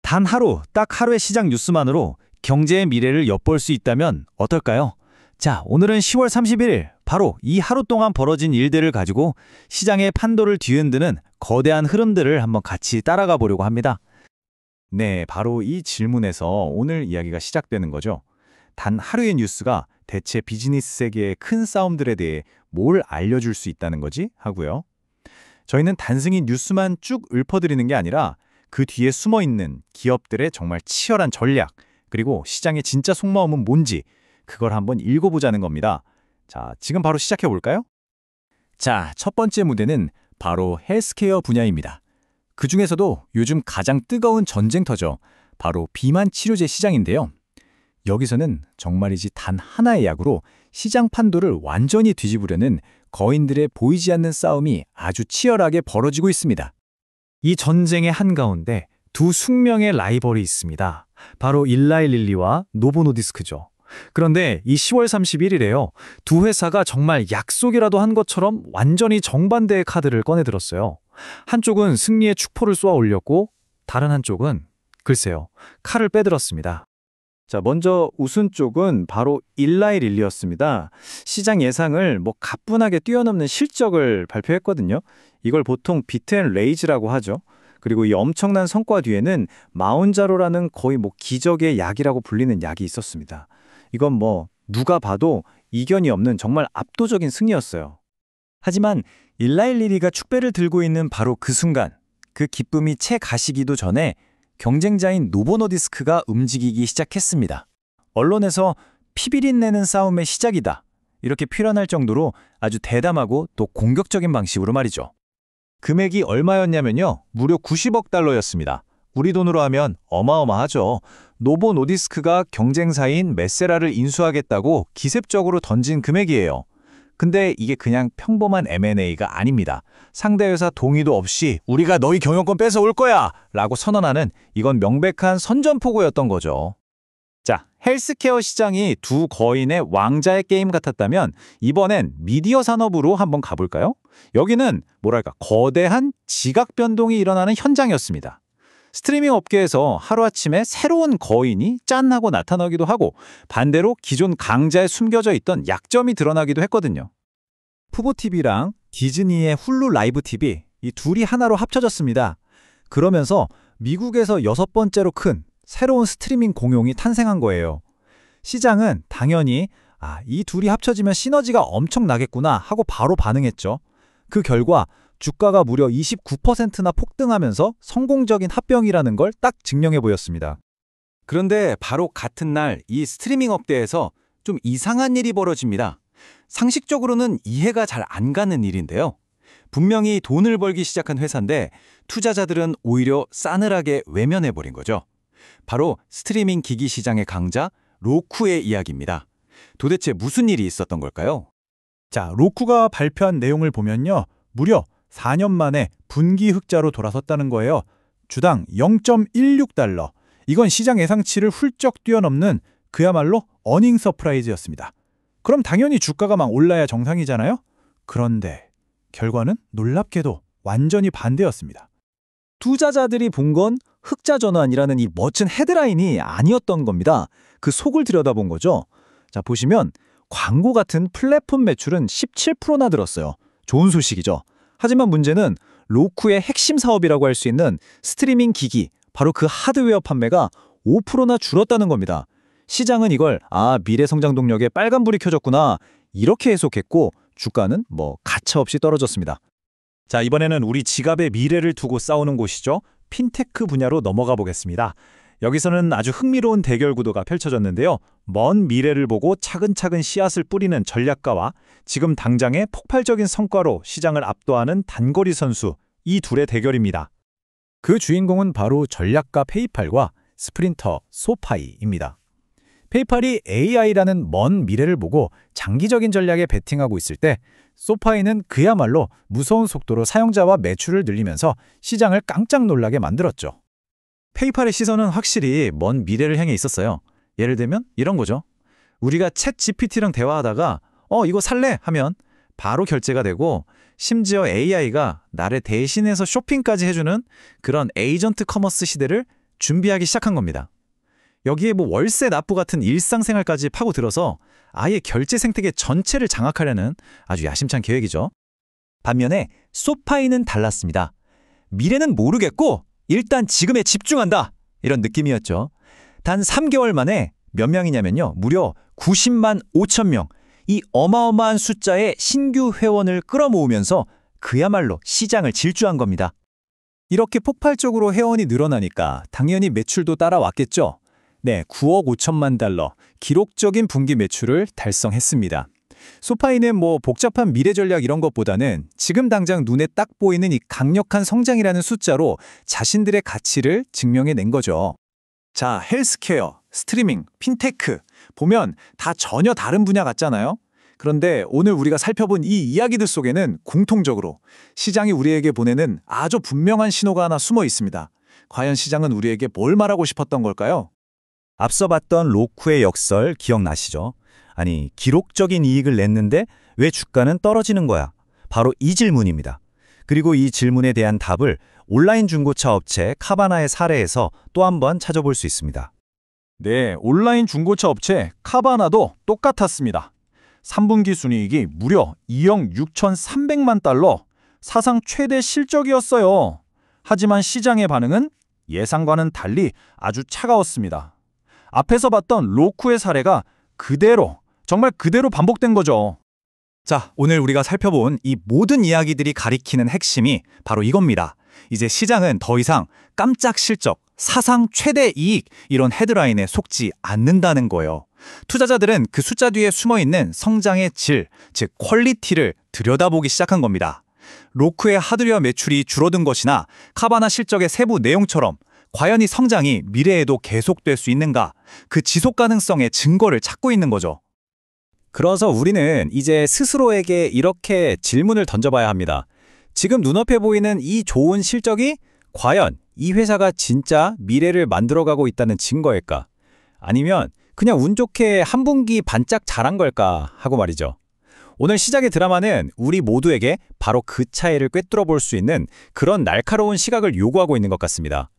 단 하루, 딱 하루의 시장 뉴스만으로 경제의 미래를 엿볼 수 있다면 어떨까요? 자, 오늘은 10월 31일, 바로 이 하루 동안 벌어진 일들을 가지고 시장의 판도를 뒤흔드는 거대한 흐름들을 한번 같이 따라가 보려고 합니다. 네, 바로 이 질문에서 오늘 이야기가 시작되는 거죠. 단 하루의 뉴스가 대체 비즈니스 세계의 큰 싸움들에 대해 뭘 알려줄 수 있다는 거지? 하고요. 저희는 단순히 뉴스만 쭉 읊어드리는 게 아니라 그 뒤에 숨어있는 기업들의 정말 치열한 전략, 그리고 시장의 진짜 속마음은 뭔지 그걸 한번 읽어보자는 겁니다. 자, 지금 바로 시작해볼까요? 자, 첫 번째 무대는 바로 헬스케어 분야입니다. 그 중에서도 요즘 가장 뜨거운 전쟁터죠. 바로 비만 치료제 시장인데요. 여기서는 정말이지 단 하나의 약으로 시장 판도를 완전히 뒤집으려는 거인들의 보이지 않는 싸움이 아주 치열하게 벌어지고 있습니다. 이 전쟁의 한가운데 두 숙명의 라이벌이 있습니다. 바로 일라이릴리와 노보노디스크죠. 그런데 이 10월 31일에요. 두 회사가 정말 약속이라도 한 것처럼 완전히 정반대의 카드를 꺼내들었어요. 한쪽은 승리의 축포를 쏘아 올렸고 다른 한쪽은 글쎄요, 칼을 빼들었습니다. 자, 먼저 우승 쪽은 바로 일라이릴리였습니다. 시장 예상을 가뿐하게 뛰어넘는 실적을 발표했거든요. 이걸 보통 비트앤레이즈라고 하죠. 그리고 이 엄청난 성과 뒤에는 마운자로라는 거의 기적의 약이라고 불리는 약이 있었습니다. 이건 누가 봐도 이견이 없는 정말 압도적인 승리였어요. 하지만 일라이릴리가 축배를 들고 있는 바로 그 순간, 그 기쁨이 채 가시기도 전에 경쟁자인 노보노디스크가 움직이기 시작했습니다. 언론에서 피비린 내는 싸움의 시작이다, 이렇게 표현할 정도로 아주 대담하고 또 공격적인 방식으로 말이죠. 금액이 얼마였냐면요, 무려 90억 달러였습니다. 우리 돈으로 하면 어마어마하죠. 노보노디스크가 경쟁사인 메세라를 인수하겠다고 기습적으로 던진 금액이에요. 근데 이게 그냥 평범한 M&A가 아닙니다. 상대 회사 동의도 없이 우리가 너희 경영권 뺏어올 거야! 라고 선언하는, 이건 명백한 선전포고였던 거죠. 자, 헬스케어 시장이 두 거인의 왕자의 게임 같았다면 이번엔 미디어 산업으로 한번 가볼까요? 여기는 거대한 지각 변동이 일어나는 현장이었습니다. 스트리밍 업계에서 하루아침에 새로운 거인이 짠 하고 나타나기도 하고, 반대로 기존 강자에 숨겨져 있던 약점이 드러나기도 했거든요. 푸보TV랑 디즈니의 훌루 라이브 TV, 이 둘이 하나로 합쳐졌습니다. 그러면서 미국에서 6번째로 큰 새로운 스트리밍 공용이 탄생한 거예요. 시장은 당연히 이 둘이 합쳐지면 시너지가 엄청나겠구나 하고 바로 반응했죠. 그 결과 주가가 무려 29%나 폭등하면서 성공적인 합병이라는 걸 딱 증명해 보였습니다. 그런데 바로 같은 날 이 스트리밍 업계에서 좀 이상한 일이 벌어집니다. 상식적으로는 이해가 잘 안 가는 일인데요. 분명히 돈을 벌기 시작한 회사인데 투자자들은 오히려 싸늘하게 외면해버린 거죠. 바로 스트리밍 기기 시장의 강자 로쿠의 이야기입니다. 도대체 무슨 일이 있었던 걸까요? 자, 로쿠가 발표한 내용을 보면요, 무려 4년 만에 분기 흑자로 돌아섰다는 거예요. 주당 0.16달러. 이건 시장 예상치를 훌쩍 뛰어넘는 그야말로 어닝 서프라이즈였습니다. 그럼 당연히 주가가 막 올라야 정상이잖아요? 그런데 결과는 놀랍게도 완전히 반대였습니다. 투자자들이 본 건 흑자 전환이라는 이 멋진 헤드라인이 아니었던 겁니다. 그 속을 들여다본 거죠. 자, 보시면 광고 같은 플랫폼 매출은 17%나 늘었어요. 좋은 소식이죠. 하지만 문제는 로쿠의 핵심 사업이라고 할 수 있는 스트리밍 기기, 바로 그 하드웨어 판매가 5%나 줄었다는 겁니다. 시장은 이걸 미래 성장 동력에 빨간불이 켜졌구나, 이렇게 해석했고 주가는 가차없이 떨어졌습니다. 자, 이번에는 우리 지갑의 미래를 두고 싸우는 곳이죠. 핀테크 분야로 넘어가 보겠습니다. 여기서는 아주 흥미로운 대결 구도가 펼쳐졌는데요. 먼 미래를 보고 차근차근 씨앗을 뿌리는 전략가와 지금 당장의 폭발적인 성과로 시장을 압도하는 단거리 선수, 이 둘의 대결입니다. 그 주인공은 바로 전략가 페이팔과 스프린터 소파이입니다. 페이팔이 AI라는 먼 미래를 보고 장기적인 전략에 베팅하고 있을 때, 소파이는 그야말로 무서운 속도로 사용자와 매출을 늘리면서 시장을 깜짝 놀라게 만들었죠. 페이팔의 시선은 확실히 먼 미래를 향해 있었어요. 예를 들면 이런 거죠. 우리가 챗 GPT랑 대화하다가 이거 살래? 하면 바로 결제가 되고, 심지어 AI가 나를 대신해서 쇼핑까지 해주는 그런 에이전트 커머스 시대를 준비하기 시작한 겁니다. 여기에 뭐 월세 납부 같은 일상생활까지 파고들어서 아예 결제 생태계 전체를 장악하려는 아주 야심찬 계획이죠. 반면에 소파이는 달랐습니다. 미래는 모르겠고 일단 지금에 집중한다. 이런 느낌이었죠. 단 3개월 만에 몇 명이냐면요. 무려 90만 5천 명. 이 어마어마한 숫자의 신규 회원을 끌어모으면서 그야말로 시장을 질주한 겁니다. 이렇게 폭발적으로 회원이 늘어나니까 당연히 매출도 따라왔겠죠. 네, 9억 5천만 달러, 기록적인 분기 매출을 달성했습니다. 소파이는 뭐 복잡한 미래 전략 이런 것보다는 지금 당장 눈에 딱 보이는 이 강력한 성장이라는 숫자로 자신들의 가치를 증명해낸 거죠. 자, 헬스케어, 스트리밍, 핀테크 보면 다 전혀 다른 분야 같잖아요. 그런데 오늘 우리가 살펴본 이 이야기들 속에는 공통적으로 시장이 우리에게 보내는 아주 분명한 신호가 하나 숨어 있습니다. 과연 시장은 우리에게 뭘 말하고 싶었던 걸까요? 앞서 봤던 로쿠의 역설 기억나시죠? 아니, 기록적인 이익을 냈는데 왜 주가는 떨어지는 거야? 바로 이 질문입니다. 그리고 이 질문에 대한 답을 온라인 중고차 업체 카바나의 사례에서 또 한 번 찾아볼 수 있습니다. 네, 온라인 중고차 업체 카바나도 똑같았습니다. 3분기 순이익이 무려 2억 6,300만 달러, 사상 최대 실적이었어요. 하지만 시장의 반응은 예상과는 달리 아주 차가웠습니다. 앞에서 봤던 로쿠의 사례가 정말 그대로 반복된 거죠. 자, 오늘 우리가 살펴본 이 모든 이야기들이 가리키는 핵심이 바로 이겁니다. 이제 시장은 더 이상 깜짝 실적, 사상 최대 이익 이런 헤드라인에 속지 않는다는 거예요. 투자자들은 그 숫자 뒤에 숨어있는 성장의 질, 즉 퀄리티를 들여다보기 시작한 겁니다. 로쿠의 하드웨어 매출이 줄어든 것이나 카바나 실적의 세부 내용처럼 과연 이 성장이 미래에도 계속될 수 있는가? 그 지속 가능성의 증거를 찾고 있는 거죠. 그래서 우리는 이제 스스로에게 이렇게 질문을 던져봐야 합니다. 지금 눈앞에 보이는 이 좋은 실적이 과연 이 회사가 진짜 미래를 만들어가고 있다는 증거일까? 아니면 그냥 운 좋게 한 분기 반짝 잘한 걸까 하고 말이죠. 오늘 시작의 드라마는 우리 모두에게 바로 그 차이를 꿰뚫어 볼 수 있는 그런 날카로운 시각을 요구하고 있는 것 같습니다.